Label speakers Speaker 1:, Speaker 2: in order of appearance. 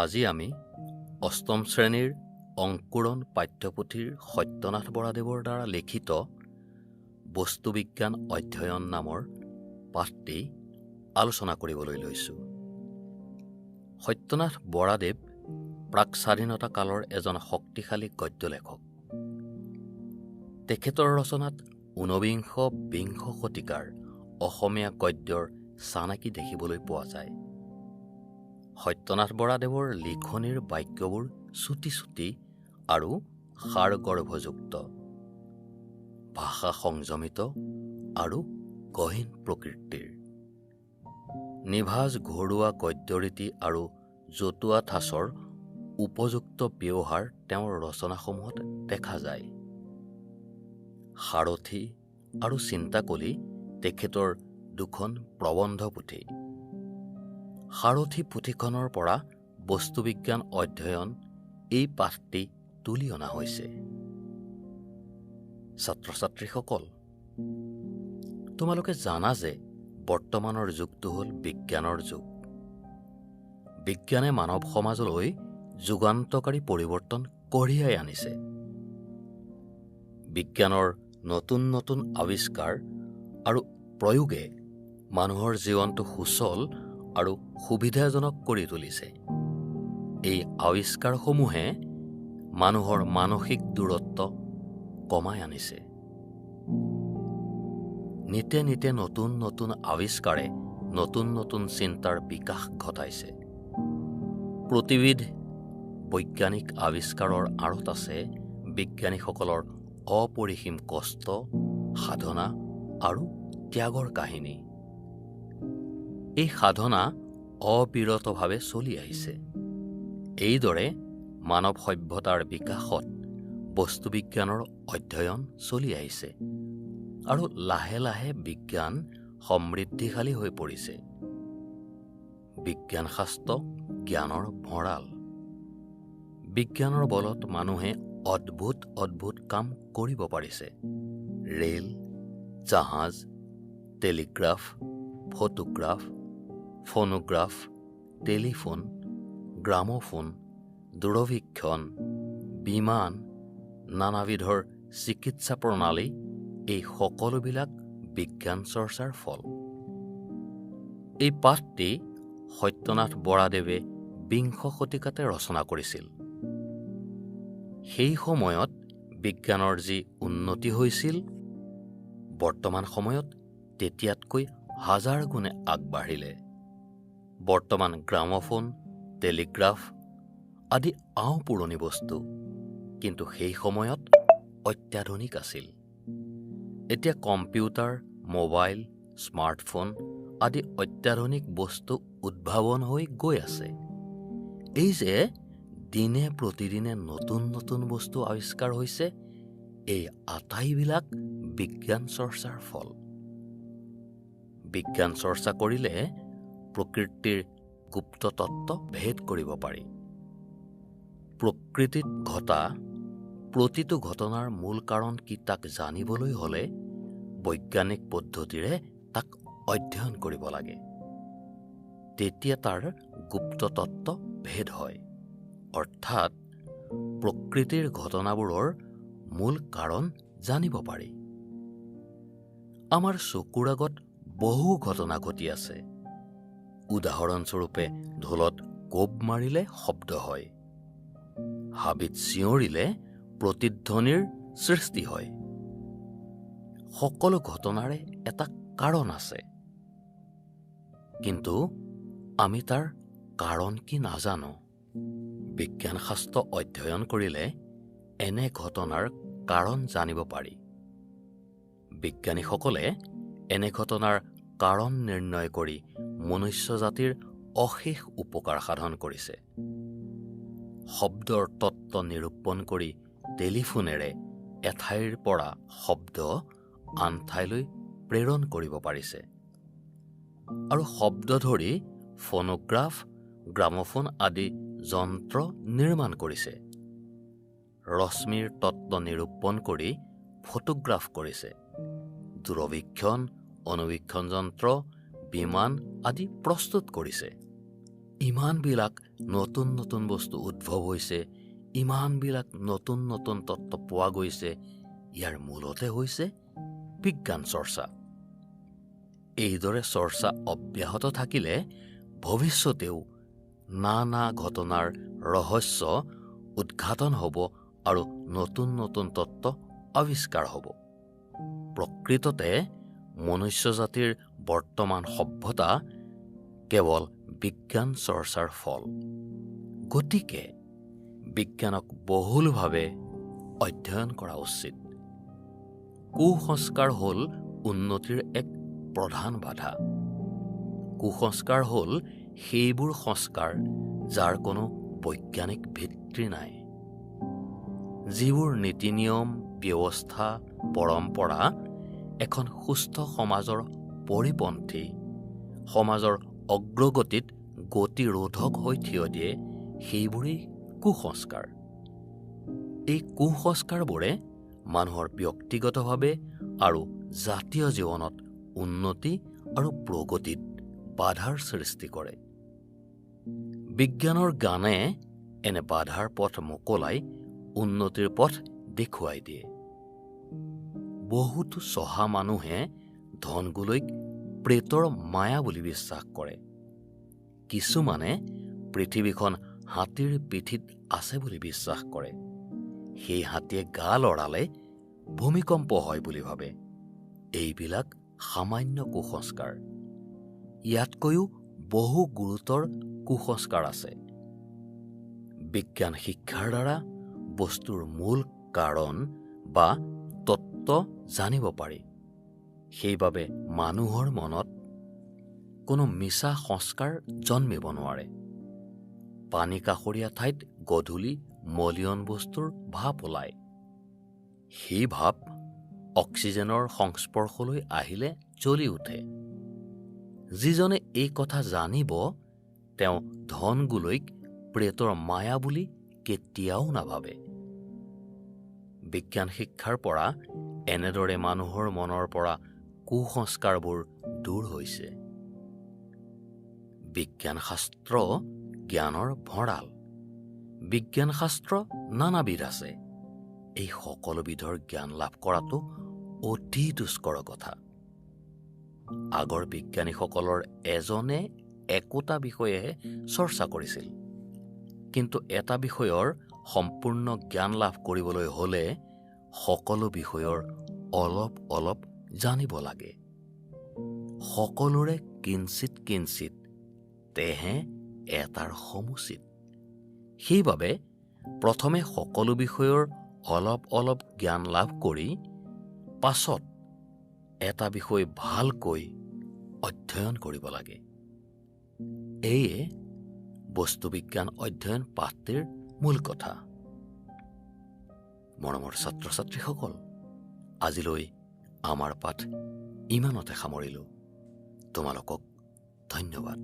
Speaker 1: আজি আমি অষ্টম শ্ৰেণীৰ অংকুৰণ পাঠ্যপুথিৰ সত্যনাথ বৰাদেৱৰ দ্বাৰা লিখিত বস্তুবিজ্ঞান অধ্যয়ন নামৰ পাঠটি আলোচনা কৰিবলৈ লৈছোঁ। সত্যনাথ বৰাদেৱ প্ৰাক স্বাধীনতা কালৰ এজন শক্তিশালী গদ্য লেখক। তেখেতৰ ৰচনাত ঊনবিংশ-বিংশ শতিকাৰ অসমীয়া গদ্যৰ চানেকি দেখিবলৈ পোৱা যায়। সত্যনাথ বৰাদেৱৰ লিখনিৰ বাক্যবোৰ চুটি চুটি আৰু সাৰগৰ্ভযুক্ত, ভাষা সংযমিত আৰু গহীন প্ৰকৃতিৰ। নিভাঁজ ঘৰুৱা গদ্যৰীতি আৰু জতুৱা ঠাঁচৰ উপযুক্ত ব্যৱহাৰ তেওঁৰ ৰচনাসমূহত দেখা যায়। সাৰথি আৰু চিন্তাকলি তেখেতৰ দুখন প্ৰবন্ধ পুথি। সাৰথি পুথিখনৰ পৰা বস্তুবিজ্ঞান অধ্যয়ন এই পাঠটি তুলি অনা হৈছে। ছাত্ৰ ছাত্ৰীসকল, তোমালোকে জানা যে বৰ্তমানৰ যুগটো হ'ল বিজ্ঞানৰ যুগ। বিজ্ঞানে মানৱ সমাজলৈ যুগান্তকাৰী পৰিৱৰ্তন কঢ়িয়াই আনিছে। বিজ্ঞানৰ নতুন নতুন আৱিষ্কাৰ আৰু প্ৰয়োগে মানুহৰ জীৱনটো সুচল আৰু সুবিধাজনক কৰি তুলিছে। এই আৱিষ্কাৰসমূহে মানুহৰ মানসিক দূৰত্ব কমাই আনিছে। নিতে নিতে নতুন নতুন আৱিষ্কাৰে নতুন নতুন চিন্তাৰ বিকাশ ঘটাইছে। প্ৰতিবিধ বৈজ্ঞানিক আৱিষ্কাৰৰ আঁৰত আছে বিজ্ঞানীসকলৰ অপৰিসীম কষ্ট, সাধনা আৰু ত্যাগৰ কাহিনী। এই সাধনা অবিৰতভাৱে চলি আহিছে। এইদৰে মানৱ সভ্যতাৰ বিকাশত বস্তুবিজ্ঞানৰ অধ্যয়ন চলি আহিছে আৰু লাহে লাহে বিজ্ঞান সমৃদ্ধিশালী হৈ পৰিছে। বিজ্ঞান শাস্ত্ৰ জ্ঞানৰ ভঁৰাল। বিজ্ঞানৰ বলত মানুহে অদ্ভুত অদ্ভুত কাম কৰিব পাৰিছে। ৰেল, জাহাজ, Telegraph, photograph, phonograph, telephone, gramophone, দূৰবীক্ষণ, বিমান, নানাবিধৰ চিকিৎসা প্ৰণালী, এই সকলোবিলাক বিজ্ঞান চৰ্চাৰ ফল। এই পাঠটি সত্যনাথ বৰাদেৱে বিংশ শতিকাতে ৰচনা কৰিছিল। সেই সময়ত বিজ্ঞানৰ যি উন্নতি হৈছিল, বৰ্তমান সময়ত তেতিয়াতকৈ হাজাৰ গুণে আগবাঢ়িলে। বৰ্তমান গ্ৰামোফোন, টেলিগ্ৰাফ আদি পুৰণি বস্তু, কিন্তু সেই সময়ত অত্যাধুনিক আছিল। এতিয়া কম্পিউটাৰ, মোবাইল, স্মাৰ্টফোন আদি অত্যাধুনিক বস্তু উদ্ভাৱন হৈ গৈ আছে। এই যে দিনে প্ৰতিদিনে নতুন নতুন বস্তু আৱিষ্কাৰ হৈছে, এই আটাইবিলাক বিজ্ঞান চৰ্চাৰ ফল। বিজ্ঞান চৰ্চা কৰিলে প্ৰকৃতিৰ গুপ্ত তত্ত্ব ভেদ কৰিব পাৰি। প্ৰকৃতিত ঘটা প্ৰতিটো ঘটনাৰ মূল কাৰণ কি তাক জানিবলৈ হ'লে বৈজ্ঞানিক পদ্ধতিৰে তাক অধ্যয়ন কৰিব লাগে। তেতিয়া তাৰ গুপ্ত তত্ত্ব ভেদ হয়, অৰ্থাৎ প্ৰকৃতিৰ ঘটনাবোৰৰ মূল কাৰণ জানিব পাৰি। আমাৰ চকুৰ আগত বহু ঘটনা ঘটি আছে। উদাহৰণস্বৰূপে ঢোলত কোব মাৰিলে শব্দ হয়, হাবিত চিঞৰিলে প্ৰতিধ্বনিৰ সৃষ্টি হয়। সকলো ঘটনাৰে এটা কাৰণ আছে, কিন্তু আমি তাৰ কাৰণ কি নাজানো। বিজ্ঞান শাস্ত্ৰ অধ্যয়ন কৰিলে এনে ঘটনাৰ কাৰণ জানিব পাৰি। বিজ্ঞানীসকলে এনে ঘটনাৰ কাৰণ নিৰ্ণয় কৰি মনুষ্য জাতিৰ অশেষ উপকাৰ সাধন কৰিছে। শব্দৰ তত্ত্ব নিৰূপণ কৰি টেলিফোনেৰে এঠাইৰ পৰা শব্দ আন ঠাইলৈ প্ৰেৰণ কৰিব পাৰিছে, আৰু শব্দ ধৰি ফোনোগ্ৰাফ, গ্ৰামোফোন আদি যন্ত্ৰ নিৰ্মাণ কৰিছে। ৰশ্মিৰ তত্ত্ব নিৰূপণ কৰি ফটোগ্ৰাফ কৰিছে। দূৰবীক্ষণ, অনুবীক্ষণ যন্ত্ৰ, বিমান আদি প্ৰস্তুত কৰিছে। ইমানবিলাক নতুন নতুন বস্তু উদ্ভৱ হৈছে, ইমানবিলাক নতুন নতুন তত্ত্ব পোৱা গৈছে, ইয়াৰ মূলতে হৈছে বিজ্ঞান চৰ্চা। এইদৰে চৰ্চা অব্যাহত থাকিলে ভৱিষ্যতেও নানা ঘটনাৰ ৰহস্য উদ্ঘাটন হ'ব আৰু নতুন নতুন তত্ত্ব আৱিষ্কাৰ হ'ব। প্ৰকৃততে মনুষ্য জাতিৰ বৰ্তমান সভ্যতা কেৱল বিজ্ঞান চৰ্চাৰ ফল। গতিকে বিজ্ঞানক বহুলভাৱে অধ্যয়ন কৰা উচিত। কুসংস্কাৰ হ'ল উন্নতিৰ এক প্ৰধান বাধা। কুসংস্কাৰ হ'ল সেইবোৰ সংস্কাৰ যাৰ কোনো বৈজ্ঞানিক ভিত্তি নাই, যিবোৰ নীতি নিয়ম, ব্যৱস্থা, পৰম্পৰা এখন সুস্থ সমাজৰ পৰিপন্থী, সমাজৰ অগ্ৰগতিত গতিৰোধক হৈ থিয় দিয়ে, সেইবোৰেই কুসংস্কাৰ। এই কুসংস্কাৰবোৰে মানুহৰ ব্যক্তিগতভাৱে আৰু জাতীয় জীৱনত উন্নতি আৰু প্ৰগতিত বাধাৰ সৃষ্টি কৰে। বিজ্ঞানৰ জ্ঞানে এনে বাধাৰ পথ মোকলাই উন্নতিৰ পথ দেখুৱাই দিয়ে। বহুতো চহা মানুহে ধনগুলৈক প্ৰেতৰ মায়া বুলি বিশ্বাস কৰে। কিছুমানে পৃথিৱীখন হাতীৰ পিঠিত আছে বুলি বিশ্বাস কৰে। সেই হাতীয়ে গা লৰালে ভূমিকম্প হয় বুলি ভাবে। এইবিলাক সামান্য কুসংস্কাৰ। ইয়াতকৈও বহু গুৰুতৰ কুসংস্কাৰ আছে। বিজ্ঞান শিক্ষাৰ দ্বাৰা বস্তুৰ মূল কাৰণ বা তত্ত্ব জানিব পাৰি। সেইবাবে মানুহৰ মনত কোনো মিছা সংস্কাৰ জন্মিব নোৱাৰে। পানী কাষৰীয়া ঠাইত গধূলি মলিয়ন বস্তুৰ ভাপ ওলায়। সেই ভাপ অক্সিজেনৰ সংস্পৰ্শলৈ আহিলে জ্বলি উঠে। যিজনে এই কথা জানিব, তেওঁ ধনগুলৈক প্ৰেতৰ মায়া বুলি কেতিয়াও নাভাবে। বিজ্ঞান শিক্ষাৰ পৰা এনেদৰে মানুহৰ মনৰ পৰা কুসংস্কাৰবোৰ দূৰ হৈছে। বিজ্ঞান শাস্ত্ৰ জ্ঞানৰ ভঁৰাল। বিজ্ঞান শাস্ত্ৰ নানাবিধ আছে। এই সকলোবিধৰ জ্ঞান লাভ কৰাটো অতি দুষ্কৰ কথা। আগৰ বিজ্ঞানীসকলৰ এজনে একোটা বিষয়েহে চৰ্চা কৰিছিল। কিন্তু এটা বিষয়ৰ সম্পূৰ্ণ জ্ঞান লাভ কৰিবলৈ হ'লে সকলো বিষয়ৰ অলপ অলপ জানিব লাগে। সকলোৰে কিঞ্চিত কিঞ্চিত, তেহে এটাৰ সমুচিত। সেইবাবে প্ৰথমে সকলো বিষয়ৰ অলপ অলপ জ্ঞান লাভ কৰি পাছত এটা বিষয় ভালকৈ অধ্যয়ন কৰিব লাগে। এয়ে বস্তুবিজ্ঞান অধ্যয়ন পাঠটিৰ মূল কথা। মৰমৰ ছাত্ৰ ছাত্ৰীসকল, আজিলৈ আমাৰ পাঠ ইমানতে সামৰিলোঁ। তোমালোকক ধন্যবাদ।